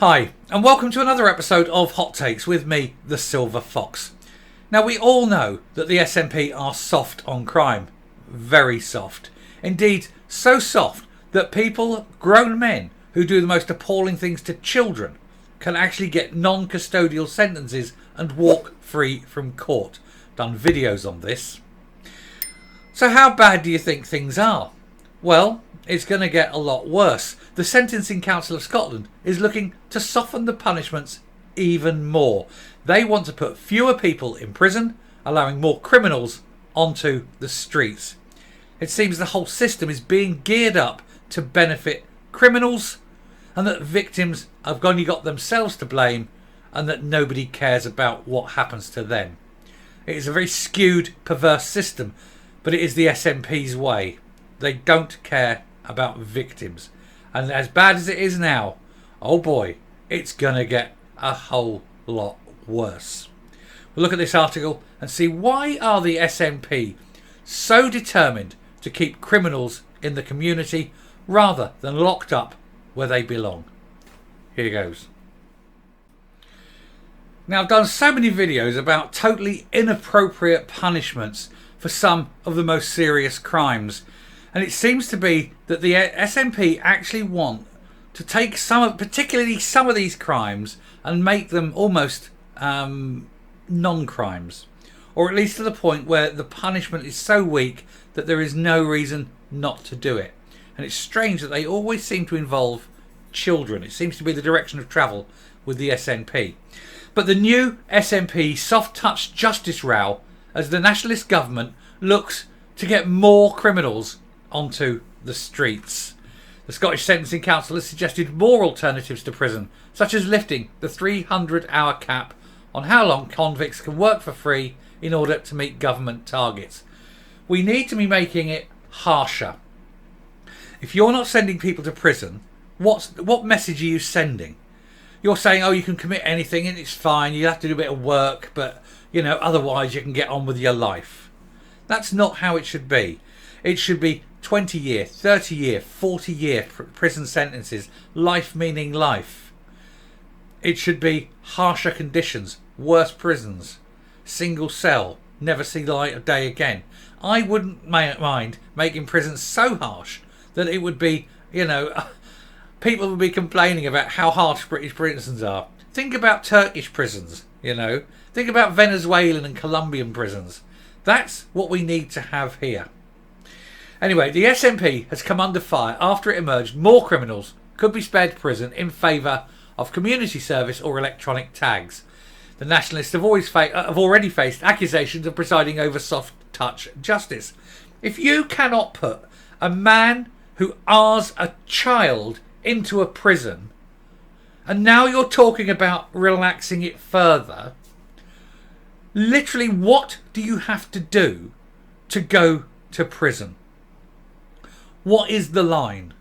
Hi, and welcome to another episode of Hot Takes with me, the Silver Fox. Now, we all know that the SNP are soft on crime. Very soft. Indeed, so soft that people, grown men, who do the most appalling things to children can actually get non-custodial sentences and walk free from court. Done videos on this. So how bad do you think things are? Well, it's going to get a lot worse. The Sentencing Council of Scotland is looking to soften the punishments even more. They want to put fewer people in prison, allowing more criminals onto the streets. It seems the whole system is being geared up to benefit criminals, and that victims have only got themselves to blame, and that nobody cares about what happens to them. It is a very skewed, perverse system, but it is the SNP's way. They don't care about victims. And as bad as it is now, oh boy, it's going to get a whole lot worse. We'll look at this article and see why are the SNP so determined to keep criminals in the community rather than locked up where they belong. Here goes. Now, I've done so many videos about totally inappropriate punishments for some of the most serious crimes. And it seems to be that the SNP actually want to take particularly some of these crimes and make them almost non-crimes. Or at least to the point where the punishment is so weak that there is no reason not to do it. And it's strange that they always seem to involve children. It seems to be the direction of travel with the SNP. But the new SNP soft touch justice row as the nationalist government looks to get more criminals onto the streets. The Scottish Sentencing Council has suggested more alternatives to prison, such as lifting the 300-hour cap on how long convicts can work for free in order to meet government targets. We need to be making it harsher. If you're not sending people to prison, what message are you sending? You're saying, oh, you can commit anything and it's fine, you have to do a bit of work, but otherwise you can get on with your life. That's not how it should be. It should be 20-year, 30-year, 40-year prison sentences, life meaning life. It should be harsher conditions, worse prisons, single cell, never see the light of day again. I wouldn't mind making prisons so harsh that it would be, people would be complaining about how harsh British prisons are. Think about Turkish prisons, Think about Venezuelan and Colombian prisons. That's what we need to have here. Anyway, the SNP has come under fire after it emerged more criminals could be spared prison in favour of community service or electronic tags. The nationalists have already faced accusations of presiding over soft touch justice. If you cannot put a man who R's a child into a prison, and now you're talking about relaxing it further, literally what do you have to do to go to prison? What is the line?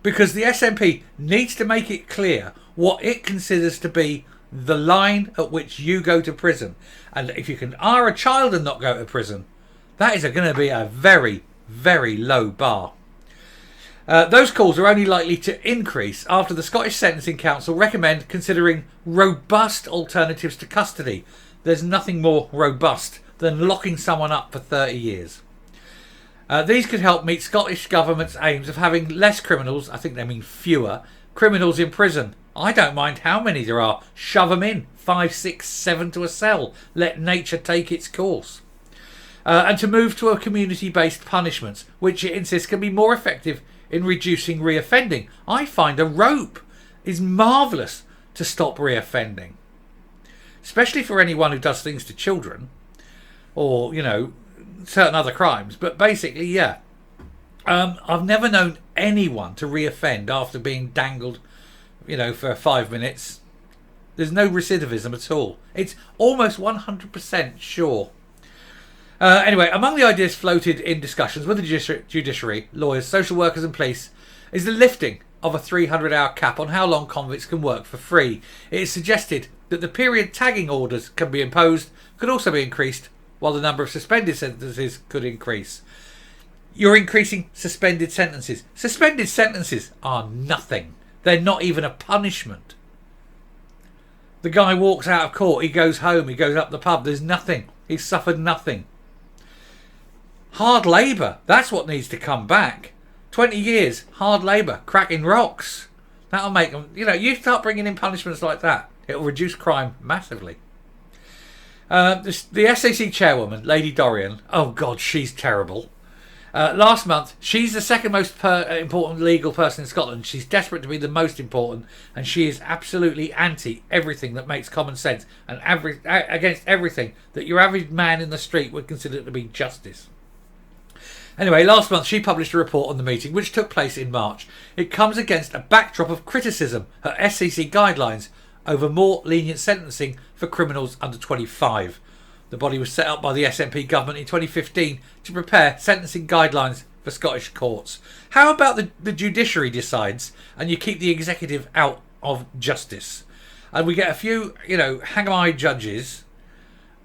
Because the SNP needs to make it clear what it considers to be the line at which you go to prison. And if you can R a child and not go to prison, that is going to be a very, very low bar. Those calls are only likely to increase after the Scottish Sentencing Council recommend considering robust alternatives to custody. There's nothing more robust than locking someone up for 30 years. These could help meet Scottish Government's aims of having less criminals, I think they mean fewer, criminals in prison. I don't mind how many there are. Shove them in. 5, 6, 7 to a cell. Let nature take its course. And to move to a community-based punishments, which it insists can be more effective in reducing reoffending. I find a rope is marvellous to stop reoffending. Especially for anyone who does things to children. Or, certain other crimes. But basically, yeah. I've never known anyone to reoffend after being dangled, for 5 minutes. There's no recidivism at all. It's almost 100% sure. Anyway, among the ideas floated in discussions with the judiciary, lawyers, social workers and police is the lifting of a 300-hour cap on how long convicts can work for free. It is suggested that the period tagging orders can be imposed could also be increased, while the number of suspended sentences could increase. You're increasing suspended sentences. Suspended sentences are nothing. They're not even a punishment. The guy walks out of court, he goes home, he goes up the pub, there's nothing. He's suffered nothing. Hard labour, that's what needs to come back. 20 years, hard labour, cracking rocks. That'll make them, you start bringing in punishments like that, it'll reduce crime massively. The SAC chairwoman, Lady Dorian, oh God, she's terrible. Last month, she's the second most important legal person in Scotland. She's desperate to be the most important, and she is absolutely anti everything that makes common sense and against everything that your average man in the street would consider to be justice. Anyway, last month she published a report on the meeting, which took place in March. It comes against a backdrop of criticism her SEC guidelines over more lenient sentencing for criminals under 25. The body was set up by the SNP government in 2015 to prepare sentencing guidelines for Scottish courts. How about the judiciary decides and you keep the executive out of justice? And we get a few, hang-em-eye judges,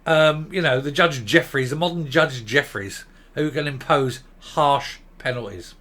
the Judge Jeffreys, the modern Judge Jeffreys, who can impose harsh penalties.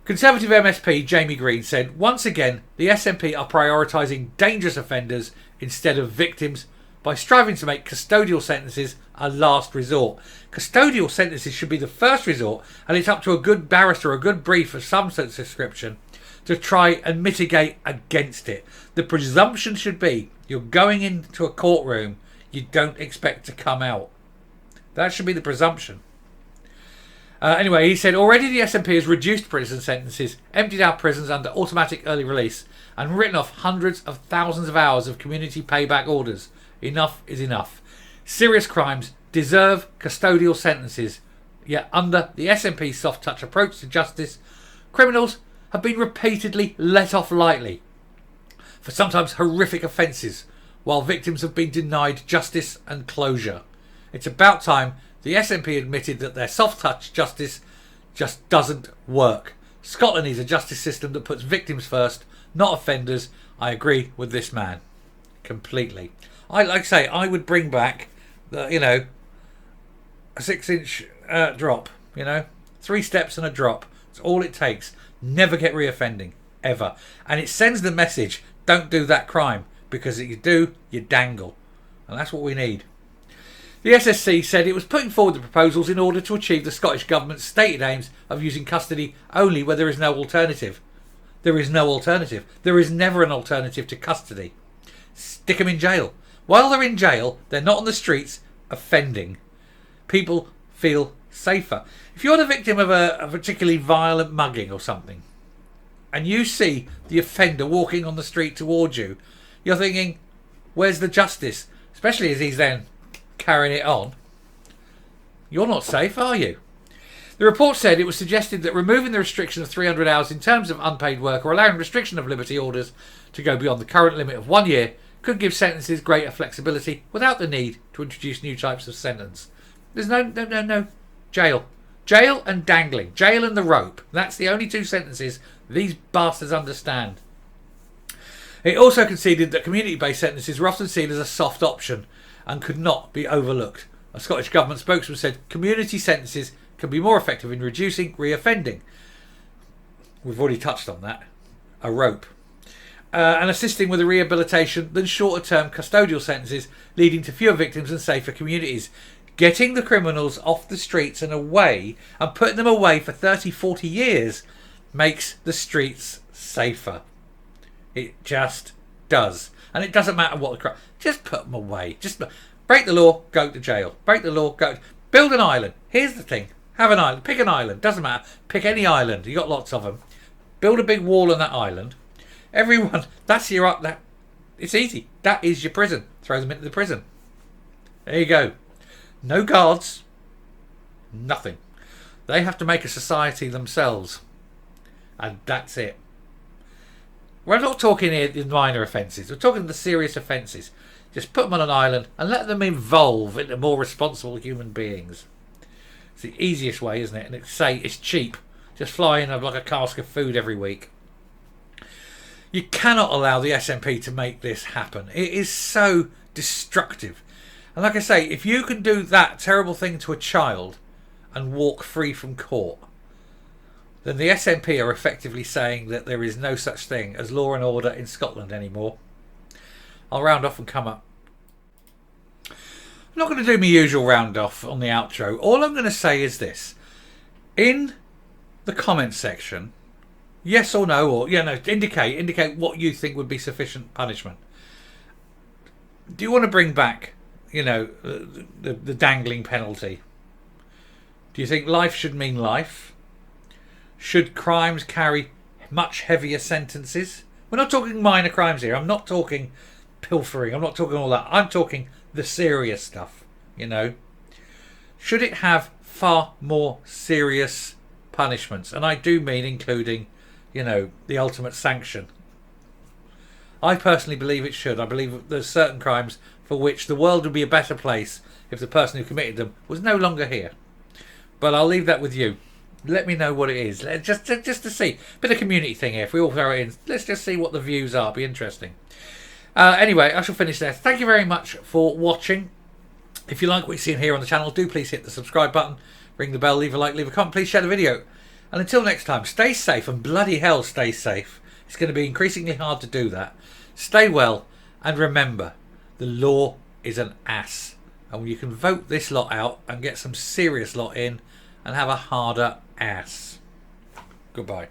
Conservative MSP Jamie Green said, once again, the SNP are prioritising dangerous offenders instead of victims by striving to make custodial sentences a last resort. Custodial sentences should be the first resort, and it's up to a good barrister or a good brief of some sort of description to try and mitigate against it. The presumption should be you're going into a courtroom, you don't expect to come out. That should be the presumption. Anyway, he said, already the SNP has reduced prison sentences, emptied out prisons under automatic early release, and written off hundreds of thousands of hours of community payback orders. Enough is enough. Serious crimes deserve custodial sentences, yet under the SNP's soft touch approach to justice, criminals have been repeatedly let off lightly for sometimes horrific offences, while victims have been denied justice and closure. It's about time the SNP admitted that their soft touch justice just doesn't work. Scotland needs a justice system that puts victims first, not offenders. I agree with this man completely. I would bring back the, a 6-inch drop, 3 steps and a drop. It's all it takes. Never get reoffending, ever. And it sends the message, don't do that crime, because if you do, you dangle. And that's what we need. The SSC said it was putting forward the proposals in order to achieve the Scottish Government's stated aims of using custody only where there is no alternative. There is no alternative. There is never an alternative to custody. Stick them in jail. While they're in jail, they're not on the streets offending. People feel safer. If you're the victim of a particularly violent mugging or something, and you see the offender walking on the street towards you, you're thinking, where's the justice? Especially as he's then carrying it on. You're not safe, are you? The report said it was suggested that removing the restriction of 300 hours in terms of unpaid work or allowing restriction of liberty orders to go beyond the current limit of 1 year could give sentences greater flexibility without the need to introduce new types of sentence. There's no jail. Jail and dangling. Jail and the rope. That's the only two sentences these bastards understand. It also conceded that community-based sentences were often seen as a soft option and could not be overlooked. A Scottish Government spokesman said community sentences can be more effective in reducing reoffending. We've already touched on that. A rope. And assisting with the rehabilitation than shorter-term custodial sentences, leading to fewer victims and safer communities. Getting the criminals off the streets and away, and putting them away for 30, 40 years, makes the streets safer. It just does. And it doesn't matter what the crime. Just put them away. Just break the law, go to jail. Break the law, go. Build an island. Here's the thing. Have an island. Pick an island. Doesn't matter. Pick any island. You got lots of them. Build a big wall on that island. Everyone. That's your up. That. It's easy. That is your prison. Throw them into the prison. There you go. No guards. Nothing. They have to make a society themselves. And that's it. We're not talking here the minor offences. We're talking the serious offences. Just put them on an island and let them evolve into more responsible human beings. It's the easiest way, isn't it? And it's cheap. Just fly in like a cask of food every week. You cannot allow the SNP to make this happen. It is so destructive. And like I say, if you can do that terrible thing to a child and walk free from court, then the SNP are effectively saying that there is no such thing as law and order in Scotland anymore. I'll round off and come up. I'm not going to do my usual round off on the outro. All I'm going to say is this. In the comment section, yes or no, or indicate what you think would be sufficient punishment. Do you want to bring back, the dangling penalty? Do you think life should mean life? Should crimes carry much heavier sentences? We're not talking minor crimes here. I'm not talking pilfering. I'm not talking all that. I'm talking the serious stuff, Should it have far more serious punishments? And I do mean including, the ultimate sanction. I personally believe it should. I believe there's certain crimes for which the world would be a better place if the person who committed them was no longer here. But I'll leave that with you. Let me know what it is. Just to see. Bit of community thing here. If we all throw it in, let's just see what the views are. Be interesting. Anyway, I shall finish there. Thank you very much for watching. If you like what you see here on the channel, do please hit the subscribe button, ring the bell, leave a like, leave a comment, please share the video. And until next time, stay safe, and bloody hell stay safe. It's going to be increasingly hard to do that. Stay well, and remember, the law is an ass. And you can vote this lot out and get some serious lot in and have a harder ass. Goodbye.